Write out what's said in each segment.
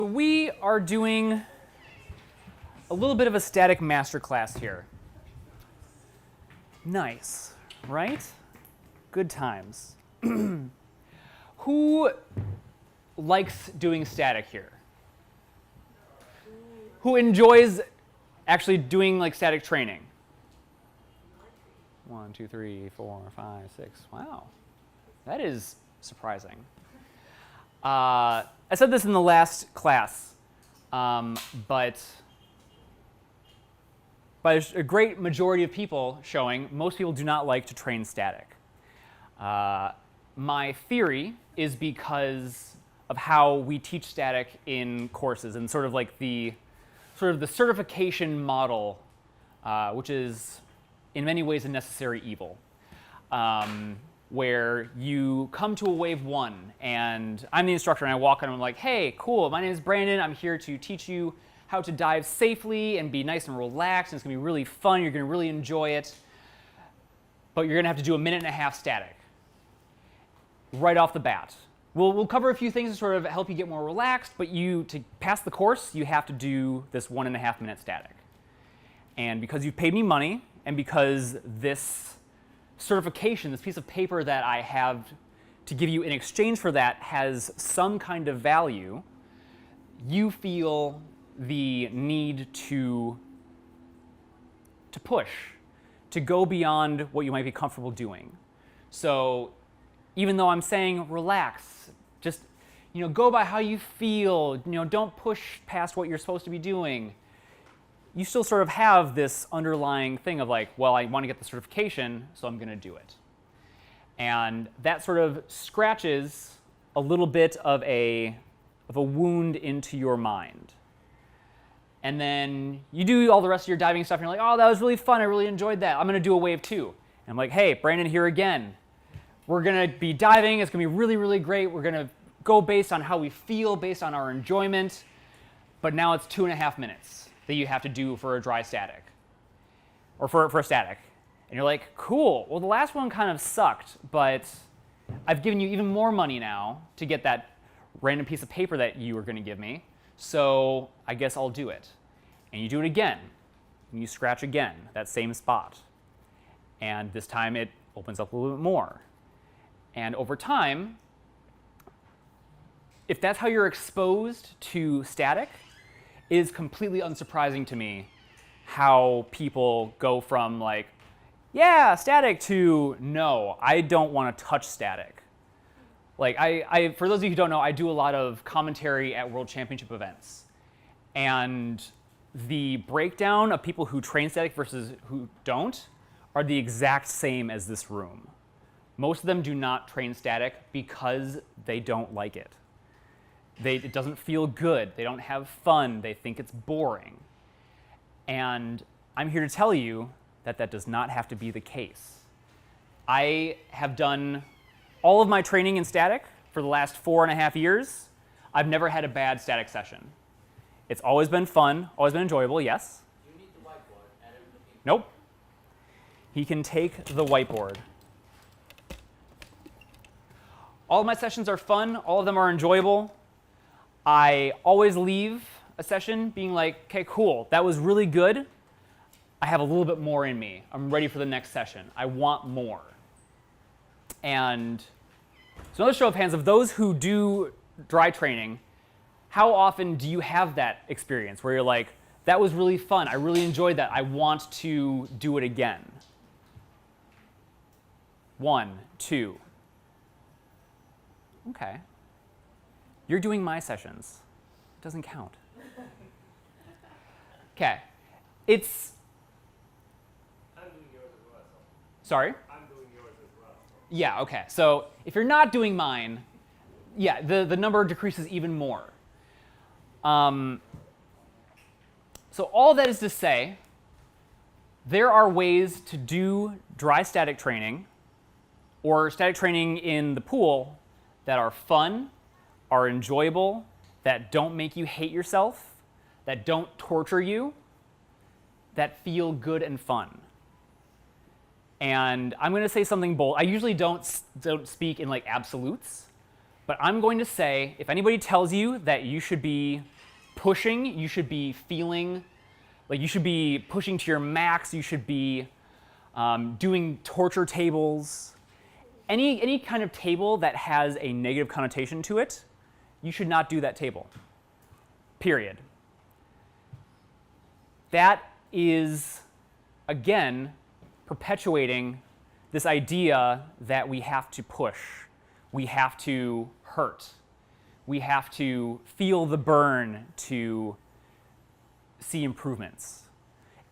We are doing a little bit of a static masterclass here. Nice, right? Good times. Who likes doing static here? Who enjoys actually doing like static training? 1, 2, 3, 4, 5, 6. Wow, that is surprising. I said this in the last class, but by a great majority of people showing, most people do not like to train static. My theory is because of how we teach static in courses and sort of like the certification model, which is in many ways a necessary evil. Where you come to a wave 1, and I'm the instructor, and I walk in and I'm like, hey, cool, my name is Brandon. I'm here to teach you how to dive safely and be nice and relaxed, and it's going to be really fun. You're going to really enjoy it. But you're going to have to do a 1.5 minutes static right off the bat. We'll cover a few things to sort of help you get more relaxed, but to pass the course, you have to do this 1.5 minute static. And because you've paid me money, and because this certification, this piece of paper that I have to give you in exchange for that has some kind of value, you feel the need to push, to go beyond what you might be comfortable doing. So even though I'm saying relax, just go by how you feel, don't push past what you're supposed to be doing, you still sort of have this underlying thing of like, well, I want to get the certification, so I'm going to do it. And that sort of scratches a little bit of a wound into your mind. And then you do all the rest of your diving stuff, and you're like, oh, that was really fun. I really enjoyed that. I'm going to do a wave 2. And I'm like, hey, Brandon here again. We're going to be diving. It's going to be really, really great. We're going to go based on how we feel, based on our enjoyment. But now it's 2.5 minutes that you have to do for a dry static, or for a static. And you're like, cool, well, the last one kind of sucked, but I've given you even more money now to get that random piece of paper that you were going to give me, so I guess I'll do it. And you do it again, and you scratch again, that same spot. And this time it opens up a little bit more. And over time, if that's how you're exposed to static, it is completely unsurprising to me how people go from like, yeah, static, to no, I don't want to touch static. Like for those of you who don't know, I do a lot of commentary at World Championship events. And the breakdown of people who train static versus who don't are the exact same as this room. Most of them do not train static because they don't like it. It doesn't feel good. They don't have fun. They think it's boring. And I'm here to tell you that that does not have to be the case. I have done all of my training in static for the last 4.5 years. I've never had a bad static session. It's always been fun, always been enjoyable, yes? You need the whiteboard. Nope. He can take the whiteboard. All of my sessions are fun. All of them are enjoyable. I always leave a session being like, okay, cool, that was really good. I have a little bit more in me. I'm ready for the next session. I want more. And so another show of hands, of those who do dry training, how often do you have that experience where you're like, that was really fun, I really enjoyed that, I want to do it again? 1, 2. Okay. You're doing my sessions. It doesn't count. Okay. I'm doing yours as well. Sorry? I'm doing yours as well. Yeah, okay. So if you're not doing mine, yeah, the number decreases even more. So all that is to say, there are ways to do dry static training or static training in the pool that are fun, are enjoyable, that don't make you hate yourself, that don't torture you, that feel good and fun. And I'm going to say something bold. I usually don't speak in like absolutes, But I'm going to say, if anybody tells you that you should be pushing, you should be feeling, like you should be pushing to your max, you should be doing torture tables, any kind of table that has a negative connotation to it, you should not do that table. Period. That is, again, perpetuating this idea that we have to push, we have to hurt, we have to feel the burn to see improvements.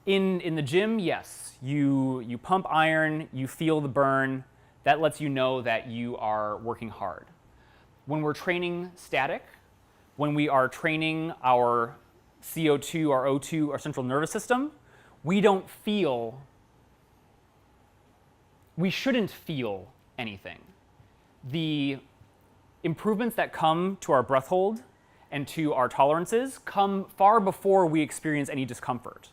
In the gym, yes, you pump iron, you feel the burn, that lets you know that you are working hard. When we're training static, when we are training our CO2, our O2, our central nervous system, we shouldn't feel anything. The improvements that come to our breath hold and to our tolerances come far before we experience any discomfort.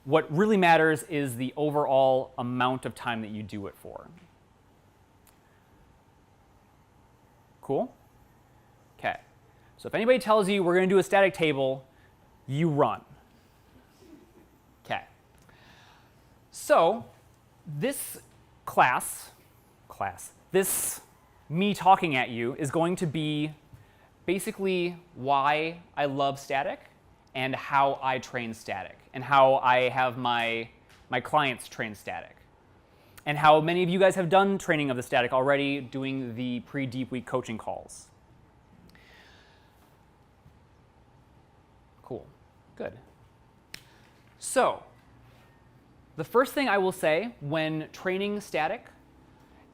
What really matters is the overall amount of time that you do it for. Cool? Okay. So if anybody tells you we're going to do a static table, you run. Okay. So this this me talking at you is going to be basically why I love static and how I train static and how I have my clients train static and how many of you guys have done training of the static already doing the pre-deep week coaching calls. Cool. Good. So the first thing I will say when training static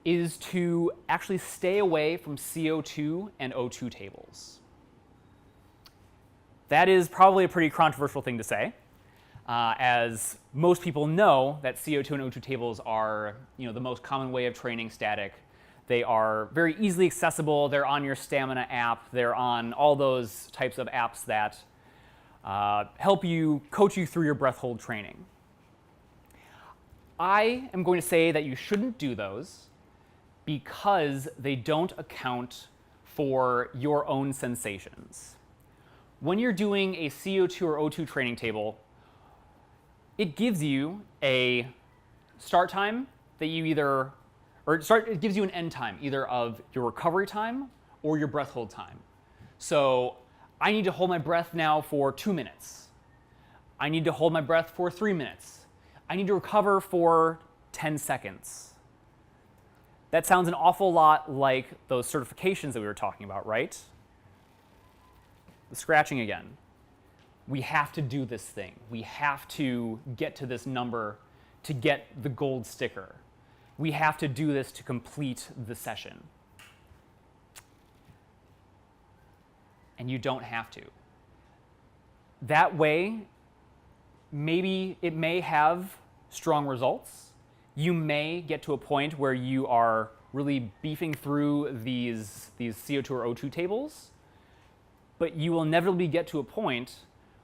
is to actually stay away from CO2 and O2 tables. That is probably a pretty controversial thing to say, as most people know that CO2 and O2 tables are the most common way of training static. They are very easily accessible. They're on your Stamina app. They're on all those types of apps that help you coach you through your breath hold training. I am going to say that you shouldn't do those because they don't account for your own sensations. When you're doing a CO2 or O2 training table, it gives you a start time that you it gives you an end time, either of your recovery time or your breath hold time. So I need to hold my breath now for 2 minutes. I need to hold my breath for 3 minutes. I need to recover for 10 seconds. That sounds an awful lot like those certifications that we were talking about, right? The scratching again. We have to do this thing. We have to get to this number to get the gold sticker. We have to do this to complete the session. And you don't have to. That way, maybe it may have strong results. You may get to a point where you are really beefing through these CO2 or O2 tables, but you will inevitably get to a point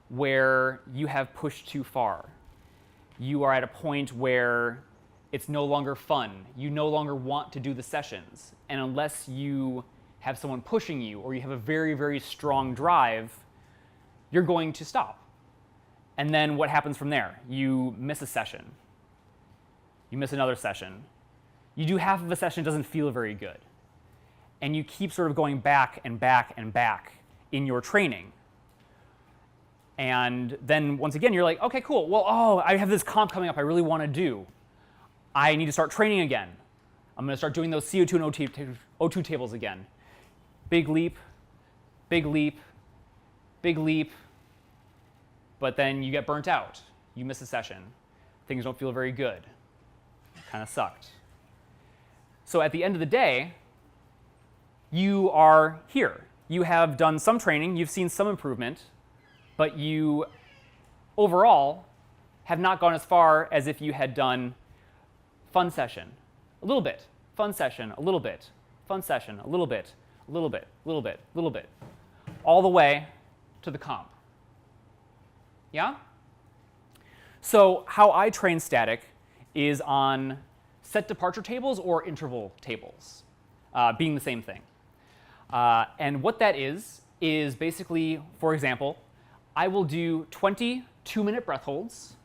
where you have pushed too far. You are at a point where it's no longer fun. You no longer want to do the sessions. And unless you have someone pushing you or you have a very, very strong drive, you're going to stop. And then what happens from there? You miss a session. You miss another session. You do half of a session, it doesn't feel very good. And you keep sort of going back and back and back in your training. And then once again, you're like, okay, cool. Well, I have this comp coming up I really want to do. I need to start training again. I'm going to start doing those CO2 and O2 tables again. Big leap, big leap, big leap. But then you get burnt out. You miss a session. Things don't feel very good. Kind of sucked. So at the end of the day, you are here. You have done some training, you've seen some improvement, but you overall have not gone as far as if you had done fun session, a little bit, fun session, a little bit, fun session, a little bit, a little bit, a little bit, a little bit, all the way to the comp. Yeah? So how I train static is on set departure tables or interval tables, being the same thing. And what that is basically, for example, I will do 20 2-minute breath holds,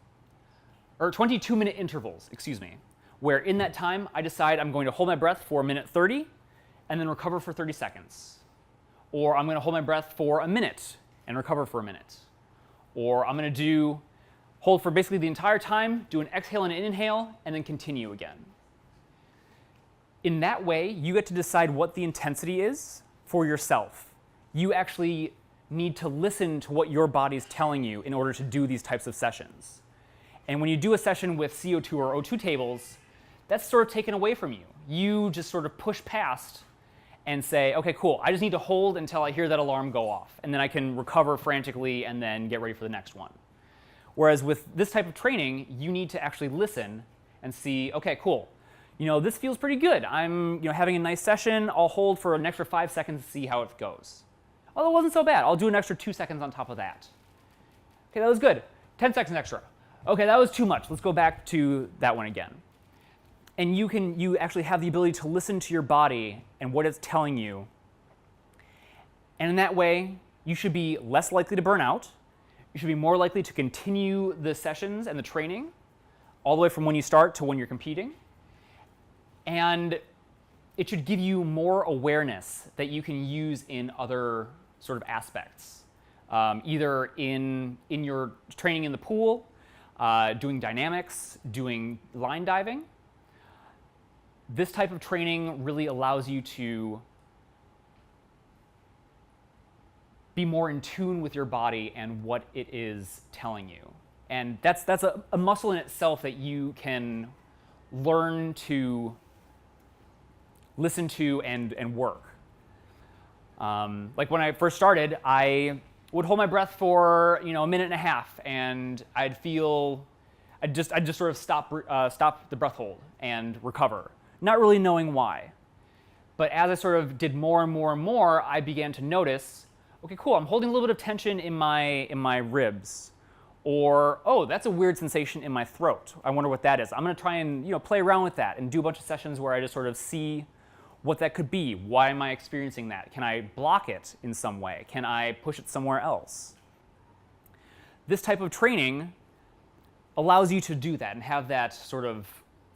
or 20 2-minute intervals, excuse me, where in that time I decide I'm going to hold my breath for a minute 30 and then recover for 30 seconds. Or I'm going to hold my breath for a minute and recover for a minute. Or I'm going to hold for basically the entire time, do an exhale and an inhale, and then continue again. In that way, you get to decide what the intensity is for yourself. You actually need to listen to what your body's telling you in order to do these types of sessions. And when you do a session with CO2 or O2 tables, that's sort of taken away from you. You just sort of push past and say, okay, cool, I just need to hold until I hear that alarm go off, and then I can recover frantically and then get ready for the next one. Whereas with this type of training, you need to actually listen and see, okay, cool, this feels pretty good. I'm having a nice session. I'll hold for an extra 5 seconds to see how it goes. Oh, that wasn't so bad. I'll do an extra 2 seconds on top of that. Okay, that was good. 10 seconds extra. Okay, that was too much. Let's go back to that one again. And you actually have the ability to listen to your body and what it's telling you. And in that way, you should be less likely to burn out. You should be more likely to continue the sessions and the training all the way from when you start to when you're competing. And it should give you more awareness that you can use in other sort of aspects, either in your training in the pool, doing dynamics, doing line diving. This type of training really allows you to be more in tune with your body and what it is telling you. And that's a muscle in itself that you can learn to listen to and work. Like when I first started, I would hold my breath for a minute and a half, and I'd just sort of stop the breath hold and recover, not really knowing why. But as I sort of did more and more and more, I began to notice, okay, cool, I'm holding a little bit of tension in my ribs. Or, oh, that's a weird sensation in my throat. I wonder what that is. I'm going to try and play around with that and do a bunch of sessions where I just sort of see what that could be. Why am I experiencing that? Can I block it in some way? Can I push it somewhere else? This type of training allows you to do that and have that sort of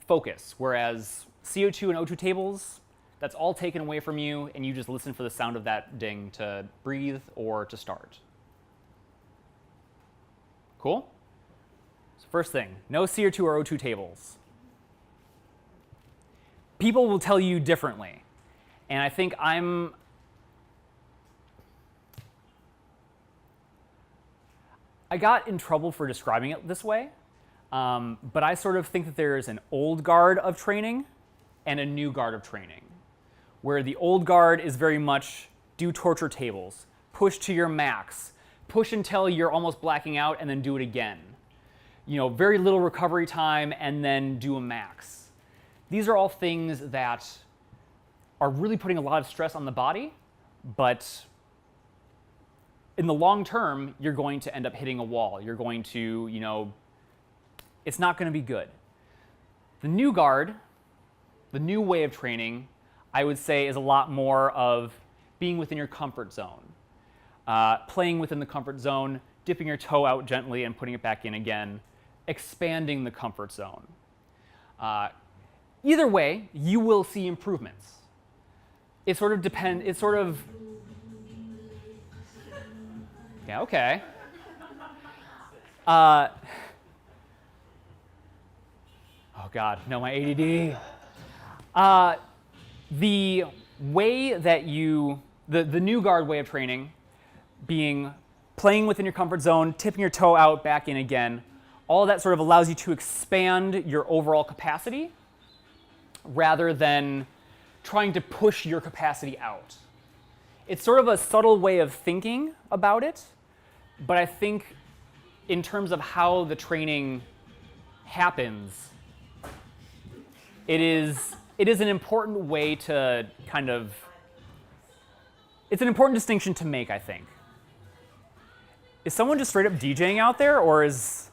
focus, whereas CO2 and O2 tables, that's all taken away from you, and you just listen for the sound of that ding to breathe or to start. Cool? So first thing, no CO2 or O2 tables. People will tell you differently. And I think I got in trouble for describing it this way, but I sort of think that there is an old guard of training and a new guard of training, where the old guard is very much do torture tables, push to your max, push until you're almost blacking out and then do it again. Very little recovery time and then do a max. These are all things that are really putting a lot of stress on the body, but in the long term, you're going to end up hitting a wall. You're going to, it's not going to be good. The new guard, the new way of training, I would say is a lot more of being within your comfort zone. Playing within the comfort zone, dipping your toe out gently and putting it back in again, expanding the comfort zone. Either way, you will see improvements. It sort of depends, yeah, okay. Oh God, no, my ADD. The way that the new guard way of training, being playing within your comfort zone, tipping your toe out, back in again, all of that sort of allows you to expand your overall capacity rather than trying to push your capacity out. It's sort of a subtle way of thinking about it, but I think in terms of how the training happens, it is an important way to it's an important distinction to make, I think. Is someone just straight up DJing out there, or is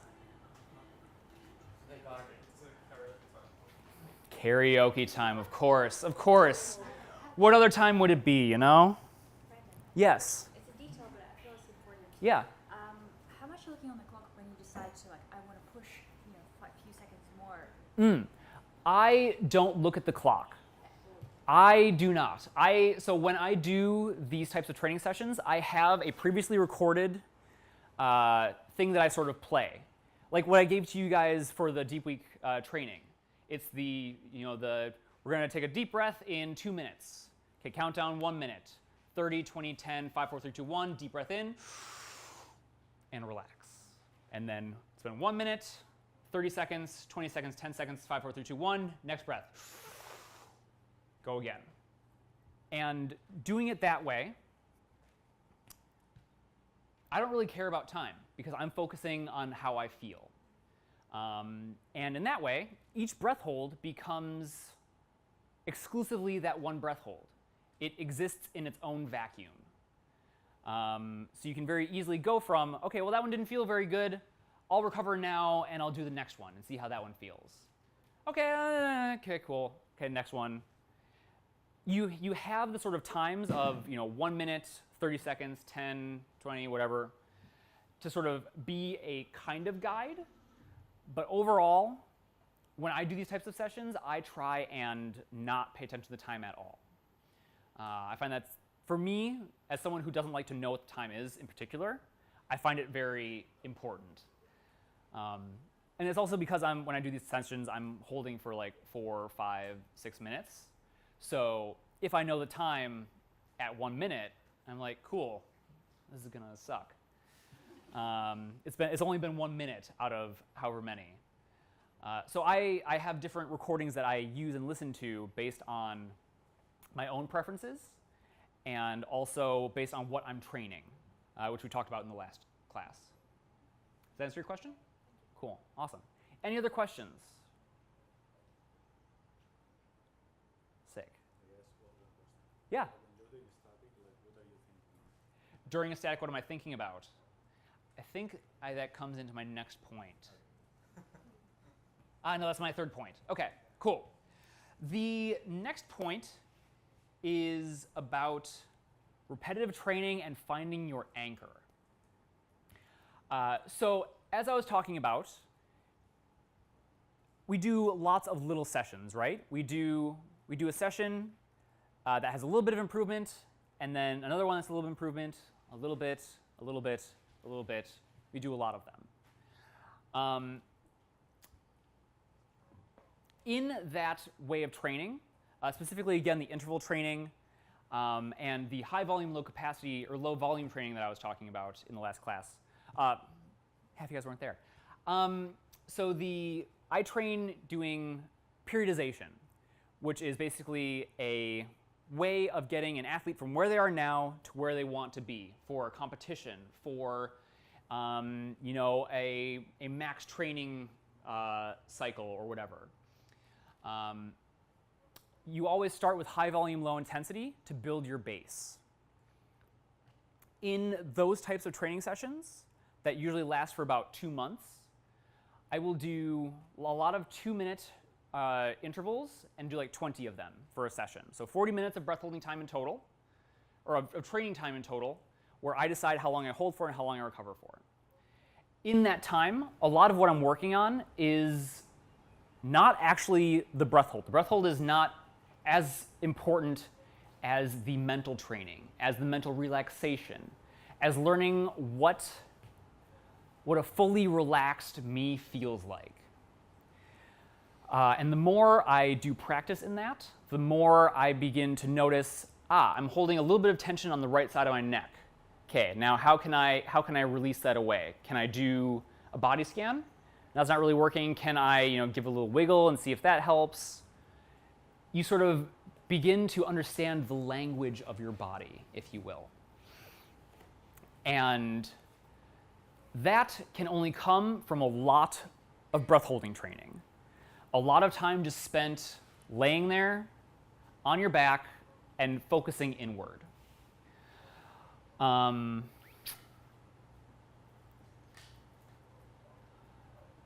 karaoke time? Of course. What other time would it be, Yes. It's a detail, but I feel it's important. Yeah. How much are you looking on the clock when you decide to, like, I want to push, a few seconds more? I don't look at the clock. I do not. So when I do these types of training sessions, I have a previously recorded thing that I sort of play. Like what I gave to you guys for the Deep Week training. It's we're going to take a deep breath in 2 minutes. Okay, countdown 1 minute. 30, 20, 10, 5, 4, 3, 2, 1. Deep breath in and relax. And then it's been 1 minute, 30 seconds, 20 seconds, 10 seconds, 5, 4, 3, 2, 1. Next breath. Go again. And doing it that way, I don't really care about time because I'm focusing on how I feel. And in that way, each breath hold becomes exclusively that one breath hold. It exists in its own vacuum. So you can very easily go from, okay, well that one didn't feel very good. I'll recover now and I'll do the next one and see how that one feels. Okay, cool. Okay, next one. You have the sort of times of 1 minute, 30 seconds, 10, 20, whatever, to sort of be a kind of guide. But overall, when I do these types of sessions, I try and not pay attention to the time at all. I find that, for me, as someone who doesn't like to know what the time is in particular, I find it very important. And it's also because when I do these sessions, I'm holding for like 4, 5, 6 minutes. So if I know the time at 1 minute, I'm like, cool, this is gonna suck. It's only been 1 minute out of however many. So I have different recordings that I use and listen to based on my own preferences and also based on what I'm training, which we talked about in the last class. Does that answer your question? Cool, awesome. Any other questions? Sick. Yeah. During a static, what am I thinking about? I think that comes into my next point. No, that's my third point. Okay, cool. The next point is about repetitive training and finding your anchor. So as I was talking about, we do lots of little sessions, right? We do a session that has a little bit of improvement, and then another one that's a little bit of improvement, a little bit, a little bit, a little bit. We do a lot of them. In that way of training, specifically again the interval training and the high volume, low capacity or low volume training that I was talking about in the last class. Half you guys weren't there. So I train doing periodization, which is basically a way of getting an athlete from where they are now to where they want to be for a competition, for a max training cycle or whatever. You always start with high volume, low intensity to build your base. In those types of training sessions that usually last for about 2 months, I will do a lot of 2-minute intervals and do like 20 of them for a session. So 40 minutes of breath holding time in total, or of training time in total, where I decide how long I hold for and how long I recover for. In that time, a lot of what I'm working on is not actually the breath hold. The breath hold is not as important as the mental training, as the mental relaxation, as learning what a fully relaxed me feels like. And the more I do practice in that, the more I begin to notice, I'm holding a little bit of tension on the right side of my neck. Okay, now how can I release that away? Can I do a body scan? That's not really working. Can I give a little wiggle and see if that helps? You sort of begin to understand the language of your body, if you will. And that can only come from a lot of breath holding training. A lot of time just spent laying there on your back and focusing inward.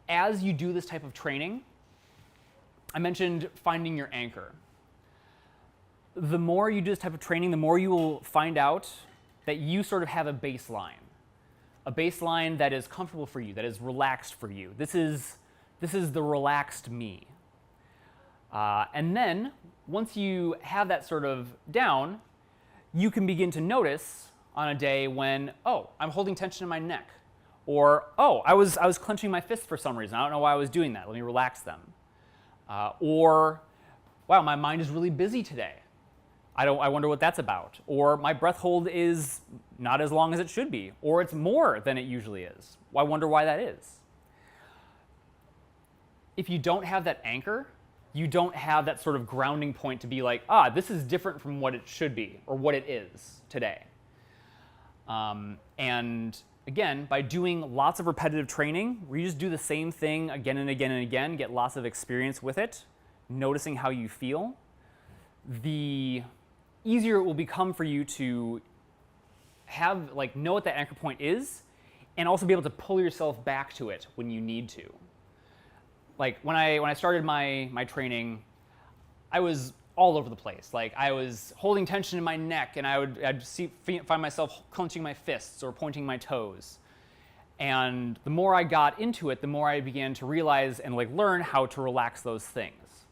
As you do this type of training, I mentioned finding your anchor. The more you do this type of training, the more you will find out that you sort of have a baseline that is comfortable for you, that is relaxed for you. This is the relaxed me. And then once you have that sort of down, you can begin to notice on a day when, oh, I'm holding tension in my neck, or oh, I was clenching my fists for some reason. I don't know why I was doing that. Let me relax them. Or wow, my mind is really busy today. I wonder what that's about. Or my breath hold is not as long as it should be, or it's more than it usually is. I wonder why that is. If you don't have that anchor, you don't have that sort of grounding point to be like, this is different from what it should be or what it is today. And again, by doing lots of repetitive training, where you just do the same thing again and again and again, get lots of experience with it, noticing how you feel, the easier it will become for you to have, know what that anchor point is, and also be able to pull yourself back to it when you need to. Like when I started my training, I was all over the place. Like I was holding tension in my neck, and I'd find myself clenching my fists or pointing my toes. And the more I got into it, the more I began to realize and learn how to relax those things.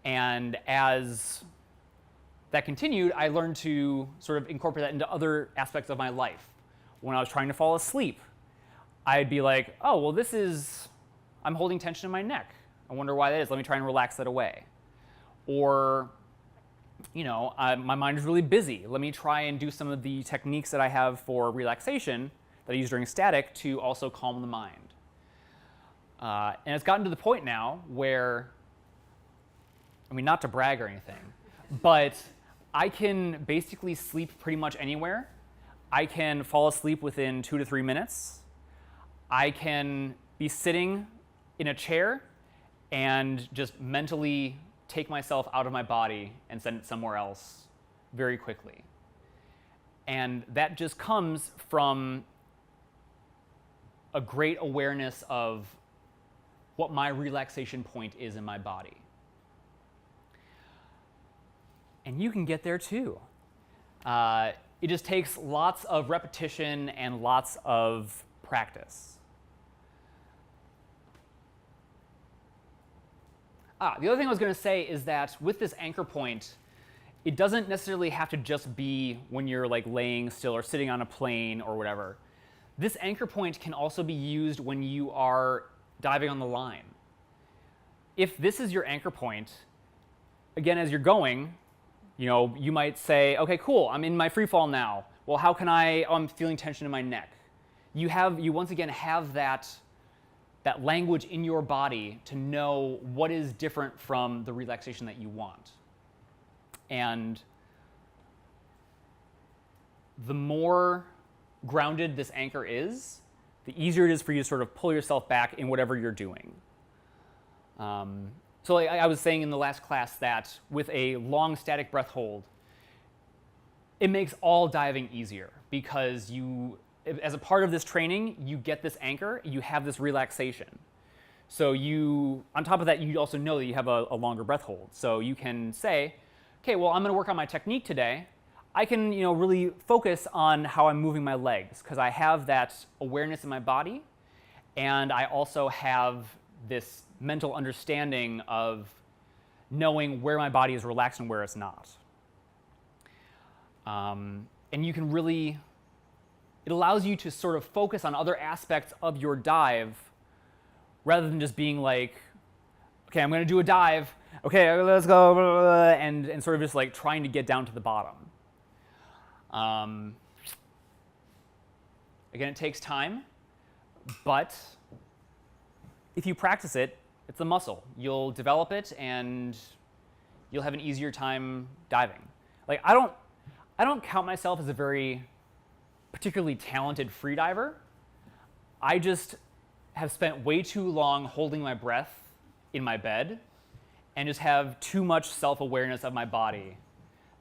And as that continued, I learned to sort of incorporate that into other aspects of my life. When I was trying to fall asleep, I'd be like, oh, well, I'm holding tension in my neck. I wonder why that is. Let me try and relax that away. Or, my mind is really busy. Let me try and do some of the techniques that I have for relaxation that I use during static to also calm the mind. And it's gotten to the point now where, not to brag or anything, but I can basically sleep pretty much anywhere. I can fall asleep within 2 to 3 minutes. I can be sitting in a chair and just mentally take myself out of my body and send it somewhere else very quickly. And that just comes from a great awareness of what my relaxation point is in my body. And you can get there too. It just takes lots of repetition and lots of practice. The other thing I was going to say is that with this anchor point, it doesn't necessarily have to just be when you're laying still or sitting on a plane or whatever. This anchor point can also be used when you are diving on the line. If this is your anchor point, again, as you're going, you might say, okay, cool, I'm in my free fall now. Well, how can I'm feeling tension in my neck. You once again have that language in your body to know what is different from the relaxation that you want. And the more grounded this anchor is, the easier it is for you to sort of pull yourself back in whatever you're doing. So I was saying in the last class that with a long static breath hold, it makes all diving easier because as a part of this training, you get this anchor, you have this relaxation. So on top of that, you also know that you have a longer breath hold. So you can say, okay, well, I'm going to work on my technique today. I can really focus on how I'm moving my legs because I have that awareness in my body, and I also have this mental understanding of knowing where my body is relaxed and where it's not. And you can it allows you to sort of focus on other aspects of your dive rather than just being like, okay, I'm going to do a dive. Okay, let's go, and sort of just trying to get down to the bottom. Again, it takes time, but if you practice it, it's a muscle. You'll develop it, and you'll have an easier time diving. I don't count myself as a very particularly talented freediver. I just have spent way too long holding my breath in my bed and just have too much self-awareness of my body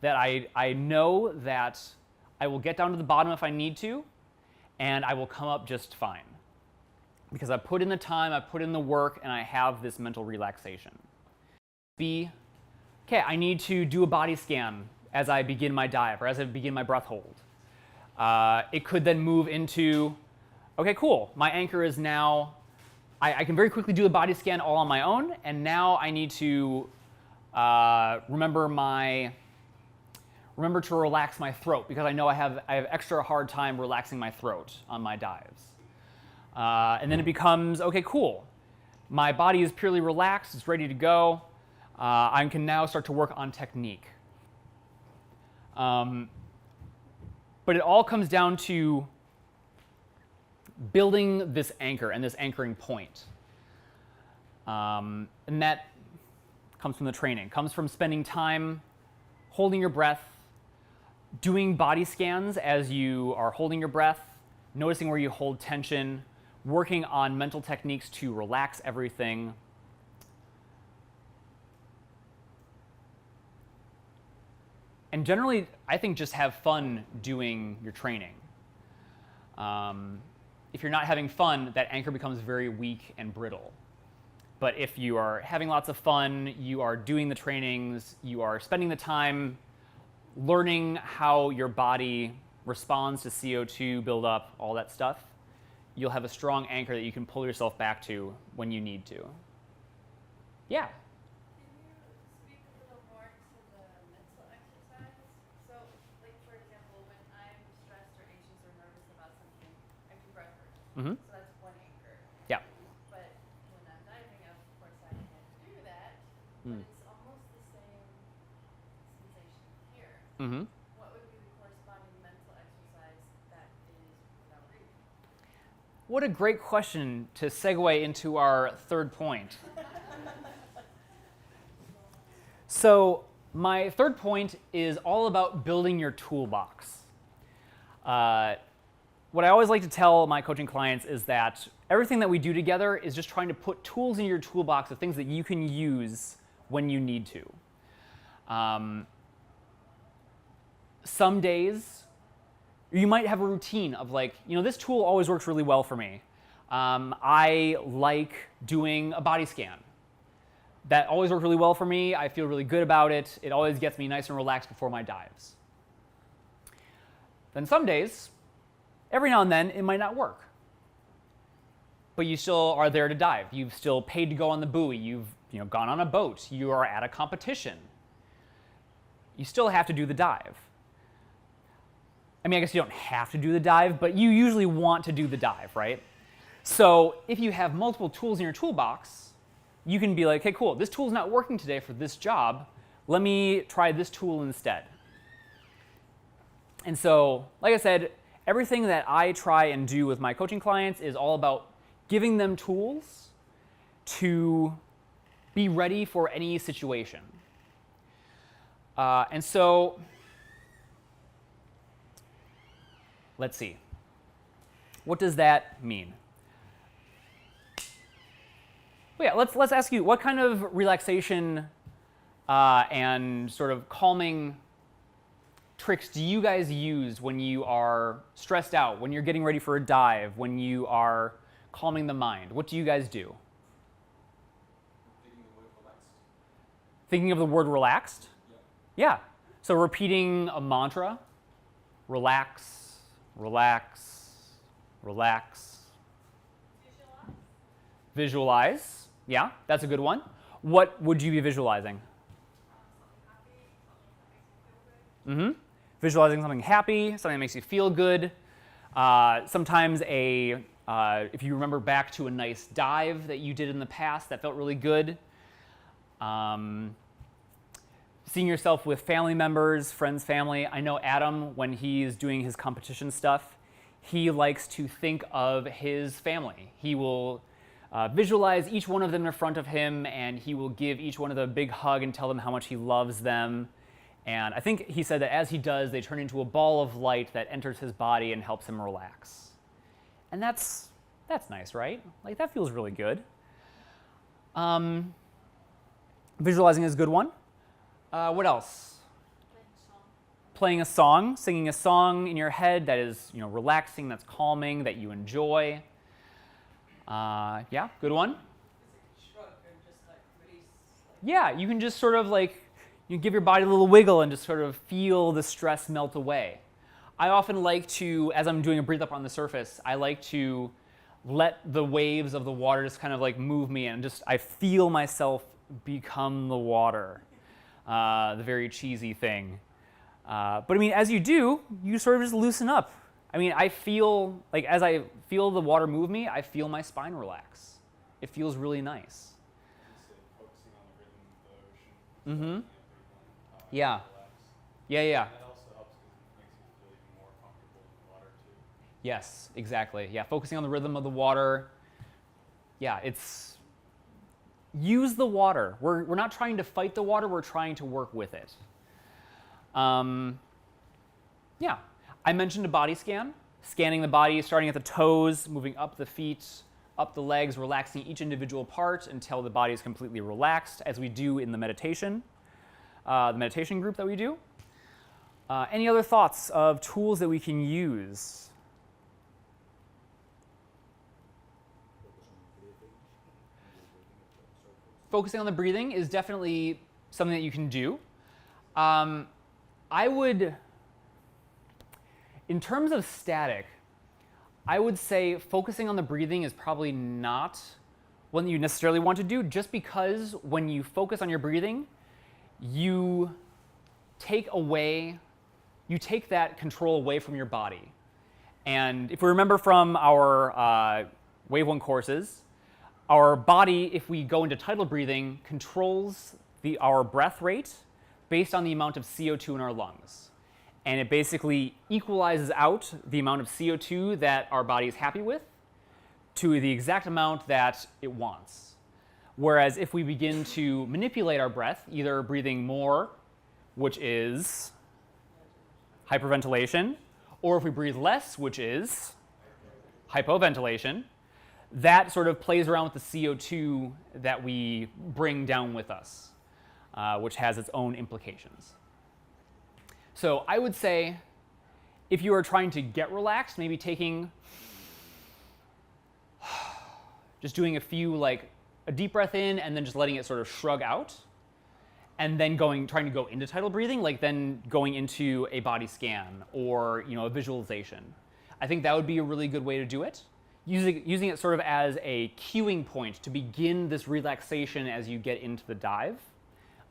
that I know that I will get down to the bottom if I need to, and I will come up just fine. Because I put in the time, I put in the work, and I have this mental relaxation. Okay, I need to do a body scan as I begin my dive or as I begin my breath hold. It could then move into, okay, cool, my anchor is now, I can very quickly do a body scan all on my own, and now I need to remember to relax my throat, because I know I have extra hard time relaxing my throat on my dives. And then it becomes, okay, cool, my body is purely relaxed, it's ready to go. I can now start to work on technique. But it all comes down to building this anchor and this anchoring point. And that comes from the training, comes from spending time holding your breath, doing body scans as you are holding your breath, noticing where you hold tension, working on mental techniques to relax everything. And generally, I think just have fun doing your training. If you're not having fun, that anchor becomes very weak and brittle. But if you are having lots of fun, you are doing the trainings, you are spending the time learning how your body responds to CO2 buildup, all that stuff, you'll have a strong anchor that you can pull yourself back to when you need to. Yeah? Mm-hmm. So that's one anchor. Yeah. But when I'm diving, of course, I can't do that. But it's almost the same sensation here. Mm-hmm. What would be the corresponding mental exercise that is without breathing? What a great question to segue into our third point. So my third point is all about building your toolbox. What I always like to tell my coaching clients is that everything that we do together is just trying to put tools in your toolbox of things that you can use when you need to. Some days, you might have a routine of like, this tool always works really well for me. I like doing a body scan. That always works really well for me. I feel really good about it. It always gets me nice and relaxed before my dives. Then some days, every now and then, it might not work. But you still are there to dive. You've still paid to go on the buoy. You've gone on a boat. You are at a competition. You still have to do the dive. I mean, I guess you don't have to do the dive, but you usually want to do the dive, right? So if you have multiple tools in your toolbox, you can be like, hey, cool, this tool's not working today for this job. Let me try this tool instead. And so, like I said, everything that I try and do with my coaching clients is all about giving them tools to be ready for any situation. And so, let's see. What does that mean? Well, yeah, let's ask you, what kind of relaxation and sort of calming tricks do you guys use when you are stressed out, when you're getting ready for a dive, when you are calming the mind? What do you guys do? Thinking the word relaxed. Thinking of the word relaxed? Yeah. Yeah. So repeating a mantra, relax, relax, relax. Visualize. Yeah, that's a good one. What would you be visualizing? Mm-hmm. Visualizing something happy, something that makes you feel good. Sometimes if you remember back to a nice dive that you did in the past that felt really good. Seeing yourself with family members, friends, family. I know Adam, when he's doing his competition stuff, he likes to think of his family. He will visualize each one of them in front of him, and he will give each one of them a big hug and tell them how much he loves them. And I think he said that as he does, they turn into a ball of light that enters his body and helps him relax. And that's nice, right? Like, that feels really good. Visualizing is a good one. What else? Playing a song, singing a song in your head that is, relaxing, that's calming, that you enjoy. Yeah, good one. Shrug and just like release. Yeah, you can just sort of like, you give your body a little wiggle and just sort of feel the stress melt away. I often like to, as I'm doing a breathe up on the surface, I like to let the waves of the water just kind of like move me, and just I feel myself become the water. The very cheesy thing. But I mean, as you do, you sort of just loosen up. I mean, I feel, like as I feel the water move me, I feel my spine relax. It feels really nice. Focusing on the rhythm of the ocean. Mm-hmm. Yeah. Yeah. Yeah, yeah. That also helps because it makes you feel even more comfortable in the water too. Yes, exactly. Yeah, focusing on the rhythm of the water. Yeah, it's use the water. We're not trying to fight the water, we're trying to work with it. Yeah, I mentioned a body scan, scanning the body, starting at the toes, moving up the feet, up the legs, relaxing each individual part until the body is completely relaxed, as we do in the meditation group that we do. Any other thoughts of tools that we can use? Focusing on the breathing is definitely something that you can do. I would, in terms of static, I would say focusing on the breathing is probably not one that you necessarily want to do, just because when you focus on your breathing, you take that control away from your body. And if we remember from our Wave 1 courses, our body, if we go into tidal breathing, controls our breath rate based on the amount of CO2 in our lungs. And it basically equalizes out the amount of CO2 that our body is happy with to the exact amount that it wants. Whereas if we begin to manipulate our breath, either breathing more, which is hyperventilation, or if we breathe less, which is hypoventilation, that sort of plays around with the CO2 that we bring down with us, which has its own implications. So I would say if you are trying to get relaxed, maybe just doing a few, like a deep breath in and then just letting it sort of shrug out, and then trying to go into tidal breathing, like then going into a body scan or a visualization. I think that would be a really good way to do it. Using it sort of as a cueing point to begin this relaxation as you get into the dive.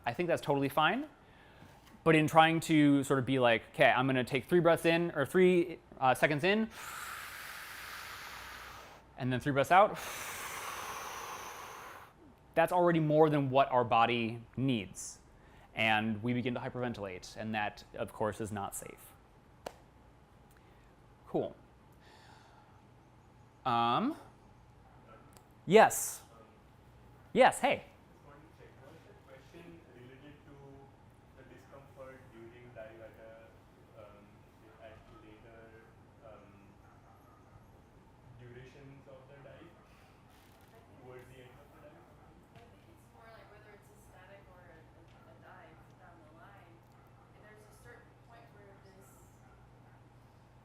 I think that's totally fine. But in trying to sort of be like, okay, I'm going to take 3 breaths in, or 3 seconds in, and then 3 breaths out, that's already more than what our body needs. And we begin to hyperventilate, and that, of course, is not safe. Cool. Yes. Yes, hey. Just wanted to check, what is the question related to the discomfort during dive at later durations of the dive, towards the end of the dive? I think it's more like whether it's a static or a dive down the line. And there's a certain point where this,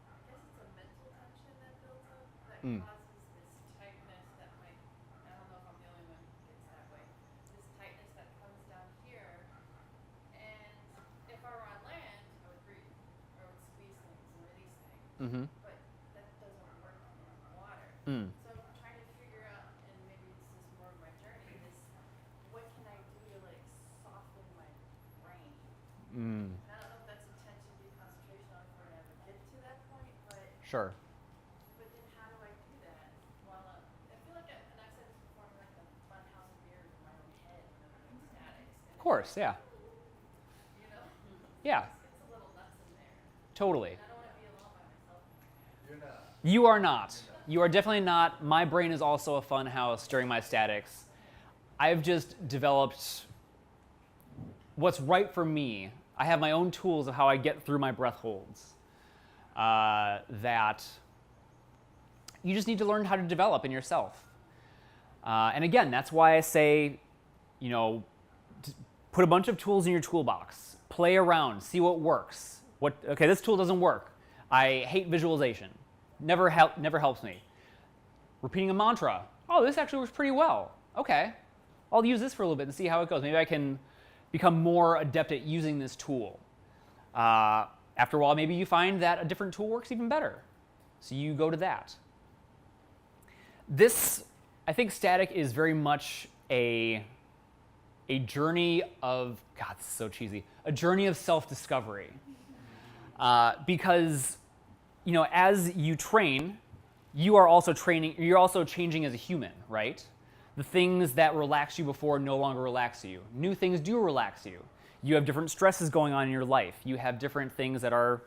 I guess it's a mental tension that builds up that causes this tightness that might, I don't know if I'm the only one who gets that way, this tightness that comes down here. And if I were on land, I would breathe, or I would squeeze things and release things. Mm-hmm. But that doesn't work in water. Mm. So I'm trying to figure out, and maybe this is more of my journey, is what can I do to like soften my brain? Mm. And I don't know if that's attention deconcentration on where I ever get to that point, Sure. but then how do I do that? While I feel like, and I've said this before, I'm like the fun house of mirrors in my own head when I'm doing statics. And Of course, yeah. you know, Yeah, it's a little nuts in there. totally. I don't want to be alone by myself. You're not. You are not. You are definitely not. My brain is also a fun house during my statics. I've just developed what's right for me. I have my own tools of how I get through my breath holds that you just need to learn how to develop in yourself. And again, that's why I say, put a bunch of tools in your toolbox. Play around, see what works. Okay, this tool doesn't work. I hate visualization. Never helps me. Repeating a mantra. Oh, this actually works pretty well. Okay, I'll use this for a little bit and see how it goes. Maybe I can become more adept at using this tool. After a while, maybe you find that a different tool works even better. So you go to that. This, I think static is very much a journey of, God, this is so cheesy, a journey of self-discovery. Because, as you train, you are also training, you're also changing as a human, right? The things that relax you before no longer relax you. New things do relax you. You have different stresses going on in your life. You have different things that are,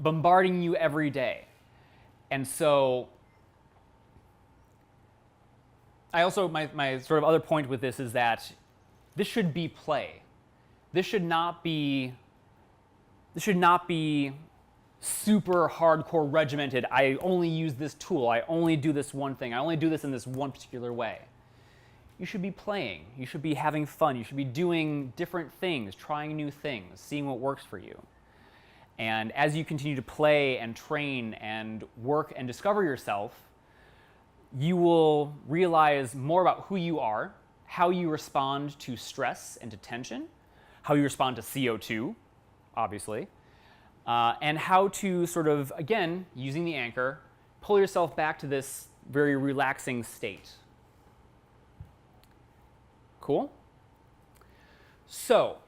bombarding you every day. And so I also, my sort of other point with this is that this should be play. This should not be super hardcore regimented. I only use this tool. I only do this one thing. I only do this in this one particular way. You should be playing. You should be having fun. You should be doing different things, trying new things, seeing what works for you. And as you continue to play and train and work and discover yourself, you will realize more about who you are, how you respond to stress and to tension, how you respond to CO2, obviously, and how to sort of, again, using the anchor, pull yourself back to this very relaxing state. Cool? So,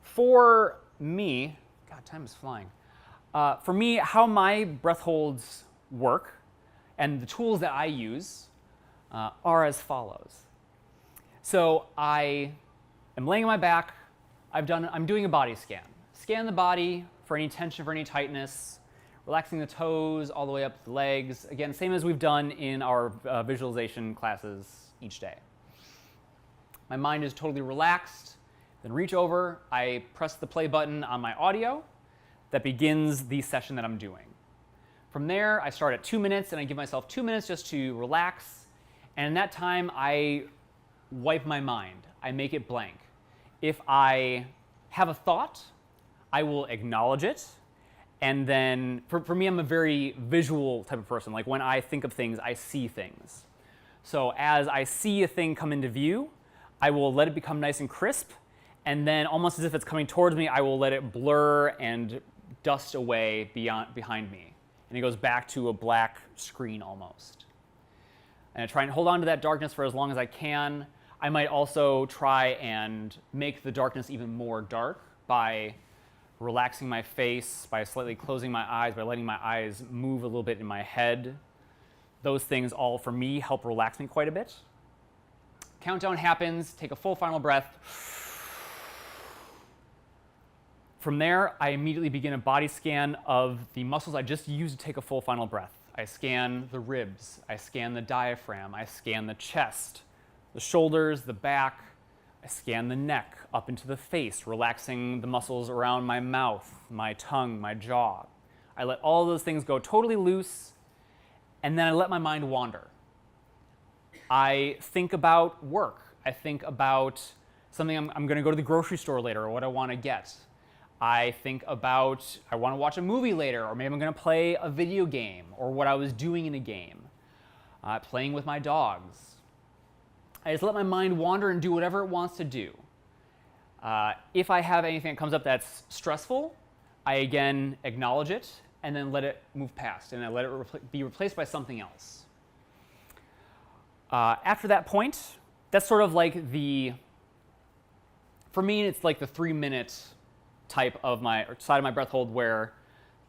for me, God, time is flying. For me, how my breath holds work and the tools that I use are as follows. So I am laying on my back. I'm doing a body scan. Scan the body for any tension, for any tightness, relaxing the toes all the way up to the legs. Again, same as we've done in our visualization classes each day. My mind is totally relaxed. Then reach over, I press the play button on my audio. That begins the session that I'm doing. From there, I start at 2 minutes, and I give myself 2 minutes just to relax. And in that time, I wipe my mind. I make it blank. If I have a thought, I will acknowledge it. And then, for me, I'm a very visual type of person. Like when I think of things, I see things. So as I see a thing come into view, I will let it become nice and crisp. And then almost as if it's coming towards me, I will let it blur and dust away behind me. And it goes back to a black screen almost. And I try and hold on to that darkness for as long as I can. I might also try and make the darkness even more dark by relaxing my face, by slightly closing my eyes, by letting my eyes move a little bit in my head. Those things all, for me, help relax me quite a bit. Countdown happens, take a full final breath. From there, I immediately begin a body scan of the muscles I just used to take a full final breath. I scan the ribs, I scan the diaphragm, I scan the chest, the shoulders, the back, I scan the neck up into the face, relaxing the muscles around my mouth, my tongue, my jaw. I let all those things go totally loose, and then I let my mind wander. I think about work. I think about something I'm going to go to the grocery store later, or what I want to get. I think about, I want to watch a movie later, or maybe I'm going to play a video game, or what I was doing in a game, playing with my dogs. I just let my mind wander and do whatever it wants to do. If I have anything that comes up that's stressful, I again acknowledge it, and then let it move past, and I let it be replaced by something else. After that point, that's sort of like for me, it's like the 3-minute type of side of my breath hold where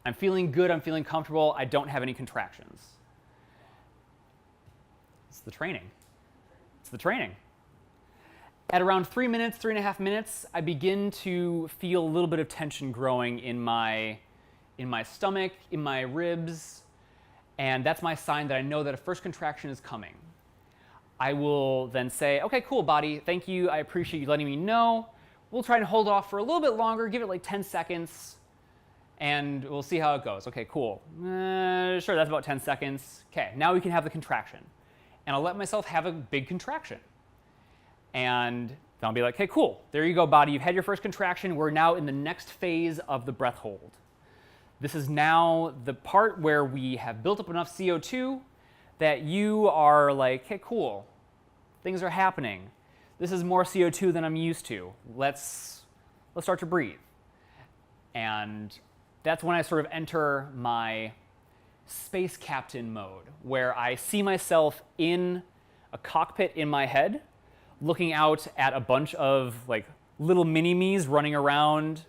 I'm feeling good, I'm feeling comfortable, I don't have any contractions. It's the training. It's the training. At around 3 minutes, 3.5 minutes, I begin to feel a little bit of tension growing in my stomach, in my ribs, and that's my sign that I know that a first contraction is coming. I will then say, okay, cool, body, thank you, I appreciate you letting me know. We'll try and hold off for a little bit longer, give it like 10 seconds, and we'll see how it goes. Okay, cool. Sure, that's about 10 seconds. Okay, now we can have the contraction. And I'll let myself have a big contraction. And then I'll be like, okay, cool. There you go, body. You've had your first contraction. We're now in the next phase of the breath hold. This is now the part where we have built up enough CO2 that you are like, okay, cool. Things are happening. This is more CO2 than I'm used to. Let's start to breathe. And that's when I sort of enter my space captain mode, where I see myself in a cockpit in my head, looking out at a bunch of like little mini-me's running around.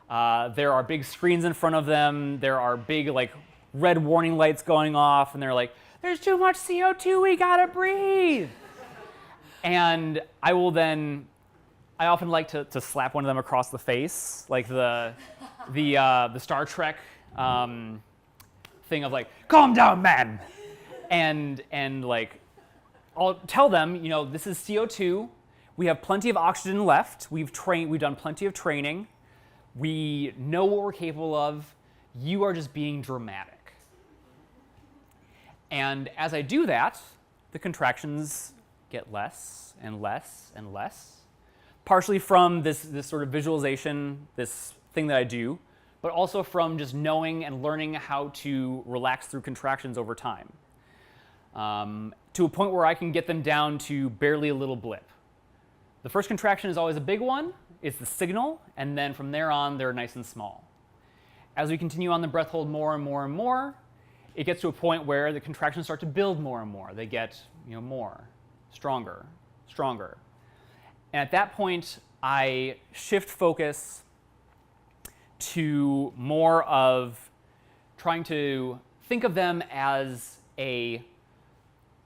There are big screens in front of them. There are big like red warning lights going off, and they're like, "There's too much CO2, we gotta breathe." And I often like to slap one of them across the face, like the Star Trek thing of like, "Calm down, man," and like I'll tell them, you know, this is CO2. We have plenty of oxygen left. We've done plenty of training. We know what we're capable of. You are just being dramatic. And as I do that, the contractions get less and less and less, partially from this sort of visualization, this thing that I do, but also from just knowing and learning how to relax through contractions over time, to a point where I can get them down to barely a little blip. The first contraction is always a big one. It's the signal, and then from there on, they're nice and small. As we continue on the breath hold more and more and more, it gets to a point where the contractions start to build more and more. They get, you know, more, stronger, stronger. And at that point, I shift focus to more of trying to think of them as a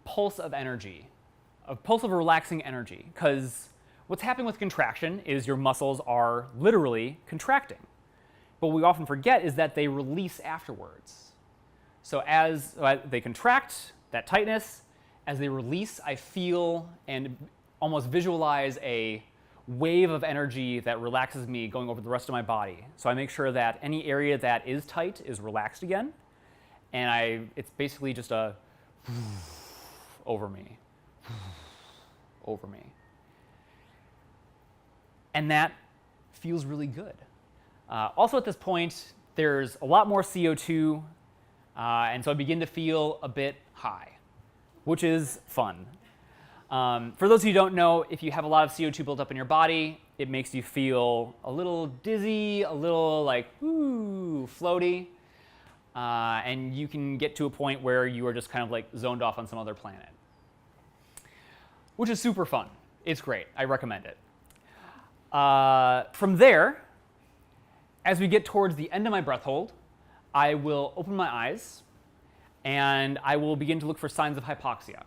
pulse of energy, a pulse of relaxing energy. Because what's happening with contraction is your muscles are literally contracting. But what we often forget is that they release afterwards. So as they contract, that tightness, as they release, I feel and almost visualize a wave of energy that relaxes me going over the rest of my body. So I make sure that any area that is tight is relaxed again. And it's basically just a over me, over me. And that feels really good. Also at this point, there's a lot more CO2, and so I begin to feel a bit high, which is fun. For those of you who don't know, if you have a lot of CO2 built up in your body, it makes you feel a little dizzy, a little like, ooh, floaty, and you can get to a point where you are just kind of like zoned off on some other planet, which is super fun. It's great. I recommend it. From there, as we get towards the end of my breath hold, I will open my eyes and I will begin to look for signs of hypoxia.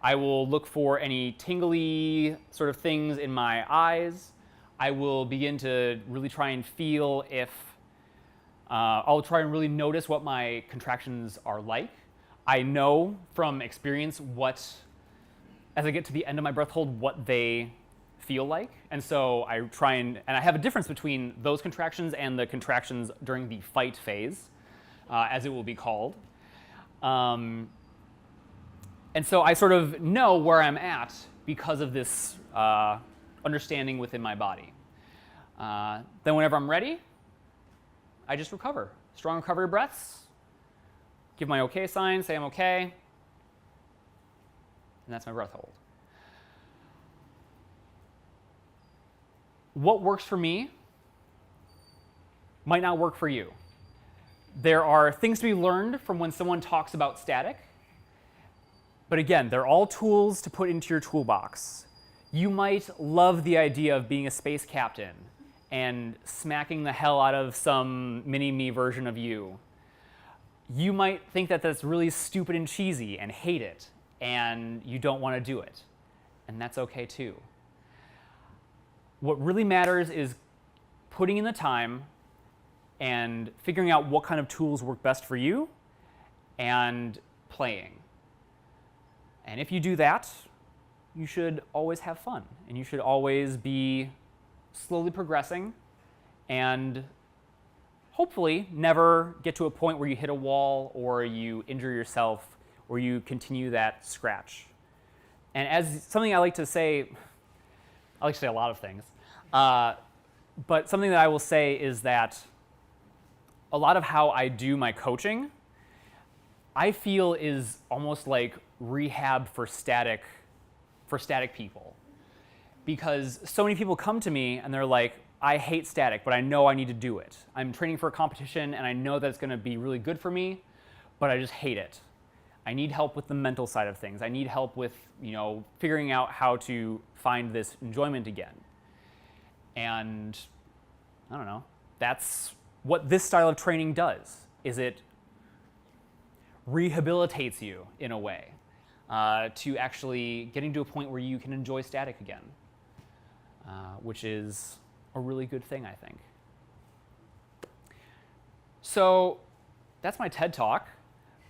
I will look for any tingly sort of things in my eyes. I will begin to really try and feel if, I'll try and really notice what my contractions are like. I know from experience as I get to the end of my breath hold, what they feel like. And so I try and I have a difference between those contractions and the contractions during the fight phase, as it will be called. And so I sort of know where I'm at because of this understanding within my body. Then whenever I'm ready, I just recover. Strong recovery breaths, give my okay sign, say I'm okay, and that's my breath hold. What works for me might not work for you. There are things to be learned from when someone talks about static. But again, they're all tools to put into your toolbox. You might love the idea of being a space captain and smacking the hell out of some mini-me version of you. You might think that that's really stupid and cheesy and hate it, and you don't want to do it. And that's okay too. What really matters is putting in the time and figuring out what kind of tools work best for you and playing. And if you do that, you should always have fun, and you should always be slowly progressing and hopefully never get to a point where you hit a wall or you injure yourself or you continue that scratch. And as something I like to say a lot of things, but something that I will say is that a lot of how I do my coaching, I feel is almost like rehab for static people. Because so many people come to me and they're like, I hate static, but I know I need to do it. I'm training for a competition, and I know that it's going to be really good for me, but I just hate it. I need help with the mental side of things. I need help with, figuring out how to find this enjoyment again. And I don't know. That's what this style of training does. Is it rehabilitates you in a way to actually getting to a point where you can enjoy static again, which is a really good thing, I think. So that's my TED Talk.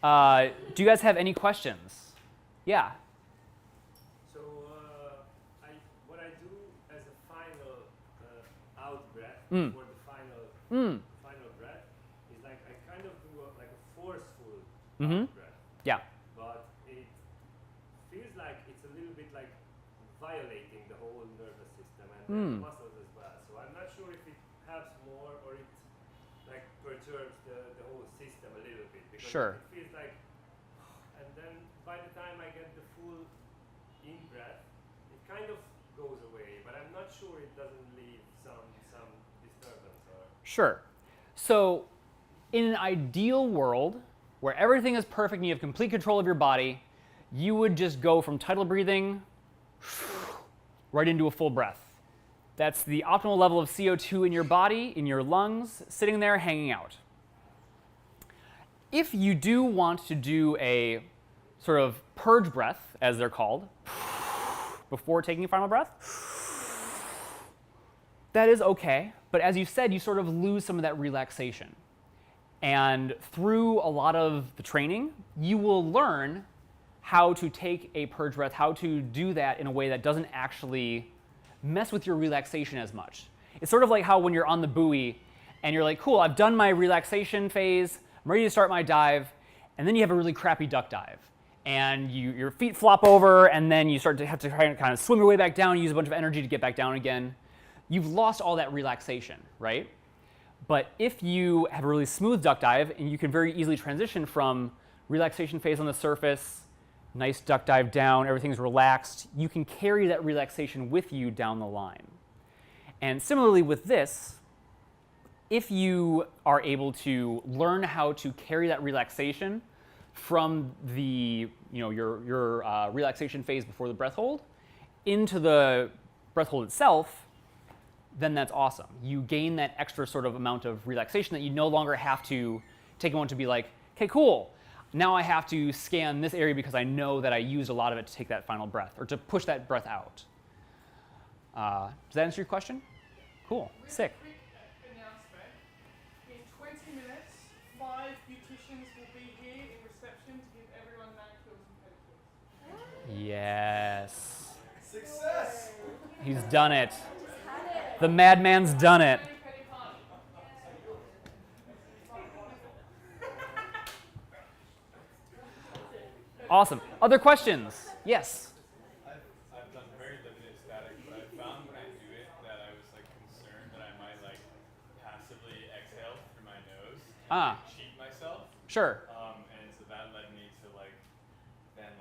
Do you guys have any questions? Yeah. So what I do as a final out breath for the final breath is like I kind of do like a forceful out breath. Yeah. But it feels like it's a little bit like violating the whole nervous system and the muscles as well. So I'm not sure if it helps more or it like perturbs the whole system a little bit because Sure. it feels like, and then by the time I get the full in breath, it kind of goes away, but I'm not sure it doesn't leave some disturbance or. Sure. So in an ideal world where everything is perfect and you have complete control of your body, you would just go from tidal breathing right into a full breath. That's the optimal level of CO2 in your body, in your lungs, sitting there hanging out. If you do want to do a sort of purge breath, as they're called, before taking a final breath, that is okay. But as you said, you sort of lose some of that relaxation. And through a lot of the training, you will learn how to take a purge breath, how to do that in a way that doesn't actually mess with your relaxation as much. It's sort of like how when you're on the buoy and you're like, cool, I've done my relaxation phase, I'm ready to start my dive, and then you have a really crappy duck dive. And your feet flop over, and then you start to have to kind of swim your way back down, use a bunch of energy to get back down again. You've lost all that relaxation, right? But if you have a really smooth duck dive, and you can very easily transition from relaxation phase on the surface, nice duck dive down, everything's relaxed, you can carry that relaxation with you down the line. And similarly with this, if you are able to learn how to carry that relaxation from the, your relaxation phase before the breath hold into the breath hold itself, then that's awesome. You gain that extra sort of amount of relaxation that you no longer have to take a moment to be like, okay, cool. Now I have to scan this area because I know that I used a lot of it to take that final breath or to push that breath out. Does that answer your question? Cool. Sick. Quick announcement. In 20 minutes, 5 beauticians will be here in reception to give everyone manicures and pedicures. Yes. Success! He's done it. The madman's done it. Awesome. Other questions? Yes. I've done very limited static, but I found when I do it that I was concerned that I might passively exhale through my nose and cheat myself. Sure. And so that led me to then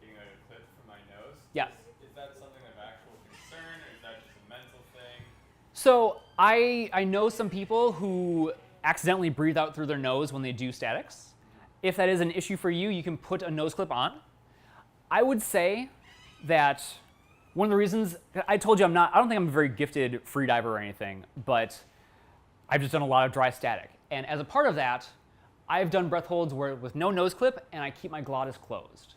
getting a clip from my nose. Yeah. Is that something of actual concern or is that just a mental thing? So I know some people who accidentally breathe out through their nose when they do statics. If that is an issue for you, you can put a nose clip on. I would say that one of the reasons, I told you I don't think I'm a very gifted freediver or anything, but I've just done a lot of dry static. And as a part of that, I've done breath holds with no nose clip and I keep my glottis closed.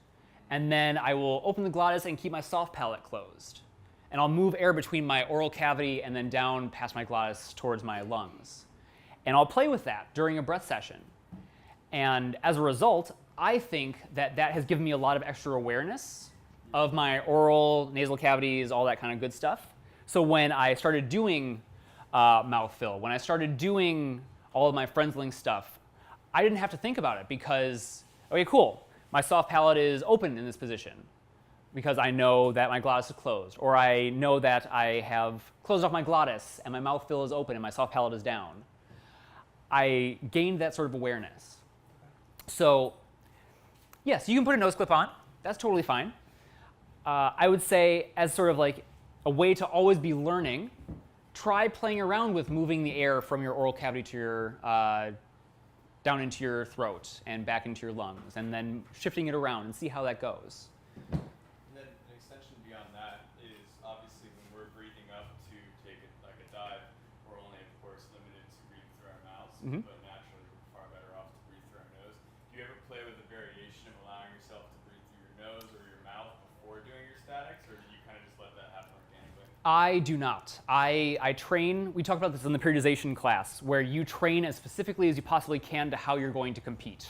And then I will open the glottis and keep my soft palate closed. And I'll move air between my oral cavity and then down past my glottis towards my lungs. And I'll play with that during a breath session. And as a result, I think that has given me a lot of extra awareness of my oral, nasal cavities, all that kind of good stuff. So when I started doing mouth fill, when I started doing all of my Frenzling stuff, I didn't have to think about it because, okay, cool, my soft palate is open in this position because I know that my glottis is closed, or I know that I have closed off my glottis and my mouth fill is open and my soft palate is down. I gained that sort of awareness. So yes, you can put a nose clip on. That's totally fine. I would say as sort of a way to always be learning, try playing around with moving the air from your oral cavity to your down into your throat and back into your lungs, and then shifting it around and see how that goes. And then an extension beyond that is obviously when we're breathing up to take it like a dive, we're only of course limited to breathe through our mouths, but naturally we're far better off to breathe through our nose. Do you ever play with the variation of allowing yourself to breathe through your nose or your mouth before doing your statics, or do you kind of just let that happen organically? I do not. I train, we talked about this in the periodization class, where you train as specifically as you possibly can to how you're going to compete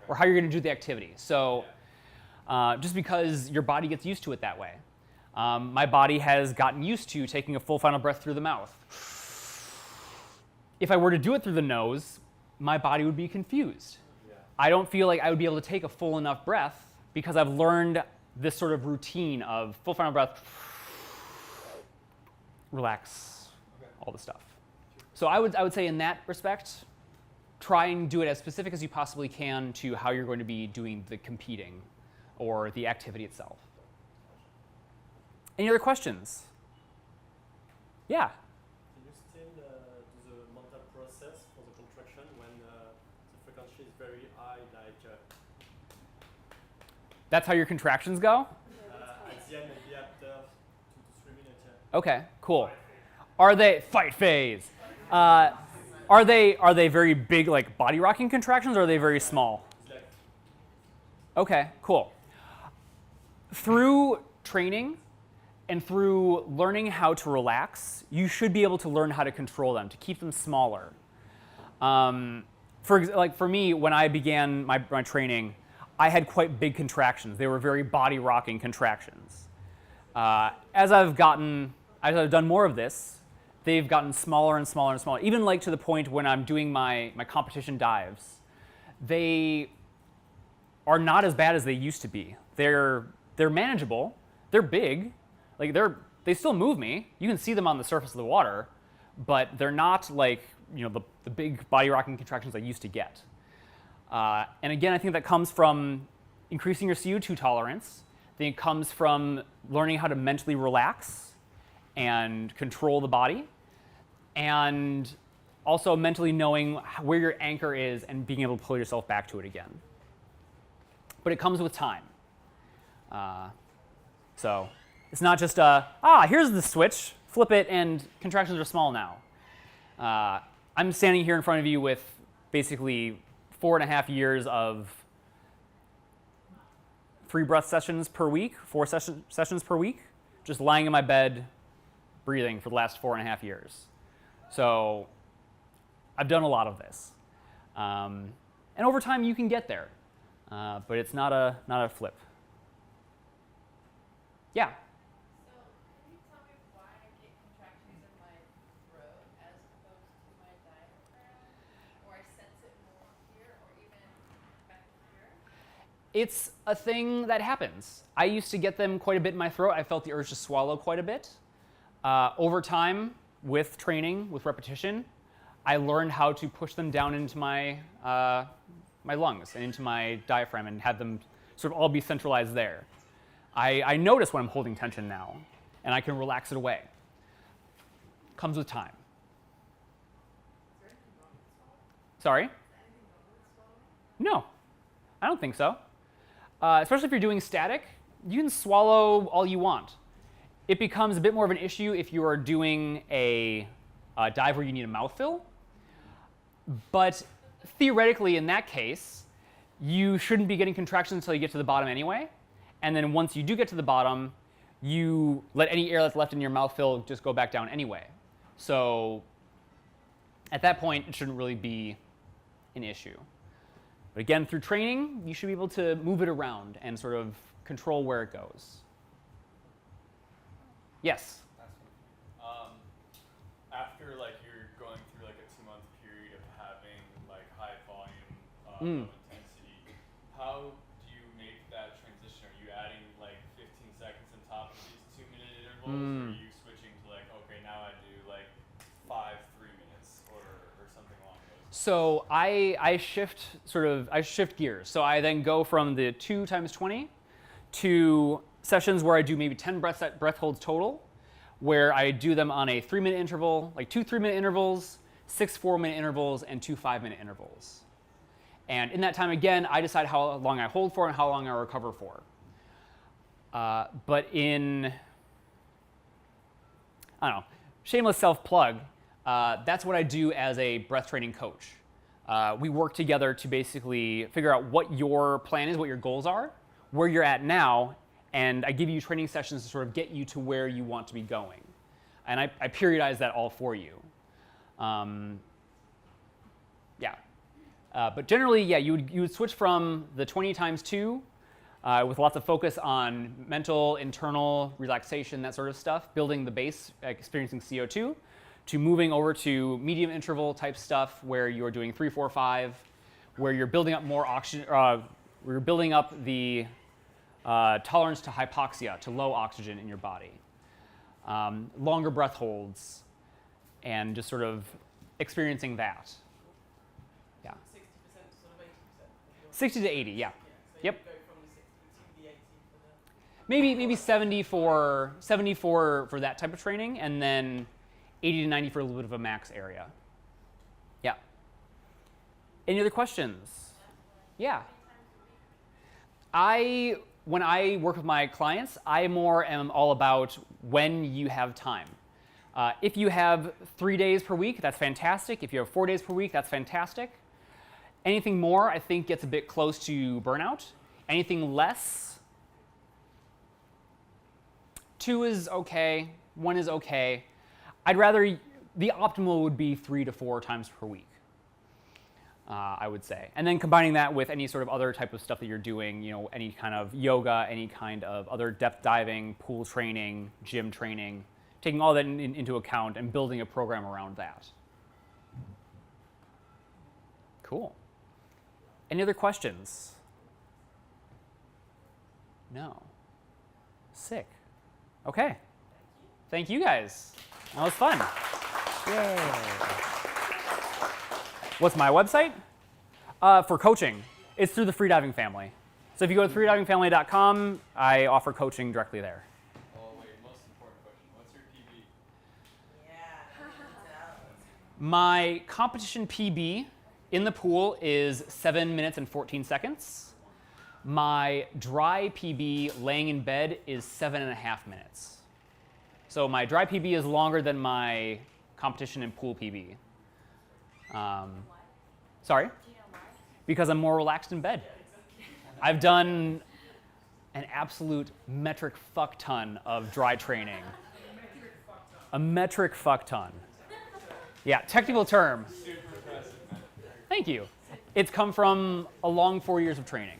or how you're going to do the activity. So just because your body gets used to it that way. My body has gotten used to taking a full final breath through the mouth. If I were to do it through the nose, my body would be confused. I don't feel like I would be able to take a full enough breath because I've learned this sort of routine of full final breath, relax, all the stuff. So I would say in that respect, try and do it as specific as you possibly can to how you're going to be doing the competing or the activity itself. Any other questions? Yeah. Can you still do the mental process for the contraction when the frequency is very high, like That's how your contractions go? at the end, maybe after 2 to 3 minutes? Yeah. Okay, cool. Are they fight phase? Are they very big, like body rocking contractions, or are they very small? It's like Okay, cool. Through training and through learning how to relax, you should be able to learn how to control them, to keep them smaller. For me, when I began my training, I had quite big contractions. They were very body rocking contractions. As I've done more of this, they've gotten smaller and smaller and smaller. Even like to the point when I'm doing my competition dives, they are not as bad as they used to be. They're manageable. They're big. Like they still move me. You can see them on the surface of the water, but they're not like the big body rocking contractions I used to get. And again, I think that comes from increasing your CO2 tolerance. I think it comes from learning how to mentally relax and control the body, and also mentally knowing where your anchor is and being able to pull yourself back to it again. But it comes with time. So it's not just here's the switch, flip it, and contractions are small now. I'm standing here in front of you with basically 4.5 years of 3 breath sessions per week, 4 sessions per week, just lying in my bed, breathing for the last 4.5 years. So I've done a lot of this. And over time you can get there, but it's not a flip. Yeah? So, can you tell me why I get contractions in my throat as opposed to my diaphragm? Or I sense it more here or even back here? It's a thing that happens. I used to get them quite a bit in my throat. I felt the urge to swallow quite a bit. Over time, with training, with repetition, I learned how to push them down into my lungs and into my diaphragm and have them sort of all be centralized there. I notice when I'm holding tension now, and I can relax it away. Comes with time. Sorry? No, I don't think so. Especially if you're doing static, you can swallow all you want. It becomes a bit more of an issue if you are doing a dive where you need a mouthfill. But theoretically, in that case, you shouldn't be getting contractions until you get to the bottom anyway. And then once you do get to the bottom, you let any air that's left in your mouthfill just go back down anyway. So at that point, it shouldn't really be an issue. But again, through training, you should be able to move it around and sort of control where it goes. Yes? After like you're going through like a 2-month period of having like high volume of intensity, how do you make that transition? Are you adding like 15 seconds on top of these 2-minute intervals? Or are you switching to like, okay, now I do like 5 3-minutes or something along those lines? So I shift gears. So I then go from the 2 times 20 to sessions where I do maybe 10 breath holds total, where I do them on a 3-minute interval, like 2 3-minute intervals, 6 4-minute intervals, and 2 5-minute intervals. And in that time, again, I decide how long I hold for and how long I recover for. But in, I don't know, shameless self-plug, that's what I do as a breath training coach. We work together to basically figure out what your plan is, what your goals are, where you're at now, and I give you training sessions to sort of get you to where you want to be going. And I periodize that all for you. But generally, yeah, you would switch from the 20 times 2 with lots of focus on mental, internal, relaxation, that sort of stuff, building the base, experiencing CO2, to moving over to medium interval type stuff where you're doing 3, 4, 5, where you're building up more oxygen, where you're building up the tolerance to hypoxia, to low oxygen in your body. Longer breath holds, and just sort of experiencing that. 60 to 80, yeah. Yep. Maybe 70 for that type of training, and then 80 to 90 for a little bit of a max area. Yeah. Any other questions? Yeah. When I work with my clients, I more am all about when you have time. If you have 3 days per week, that's fantastic. If you have 4 days per week, that's fantastic. Anything more, I think, gets a bit close to burnout. Anything less, 2 is okay, 1 is okay. I'd rather, the optimal would be 3 to 4 times per week, I would say. And then combining that with any sort of other type of stuff that you're doing, any kind of yoga, any kind of other depth diving, pool training, gym training, taking all that into account and building a program around that. Cool. Any other questions? No. Sick. Okay. Thank you guys. That was fun. Yay. What's my website? For coaching, it's through the Freediving family. So if you go to freedivingfamily.com, I offer coaching directly there. Oh wait, most important question. What's your PB? My competition PB in the pool is 7 minutes and 14 seconds. My dry PB laying in bed is 7.5 minutes. So my dry PB is longer than my competition and pool PB. Sorry? Do you know why? Because I'm more relaxed in bed. I've done an absolute metric fuck ton of dry training. A metric fuck ton. Yeah, technical term. Thank you. It's come from a long 4 years of training.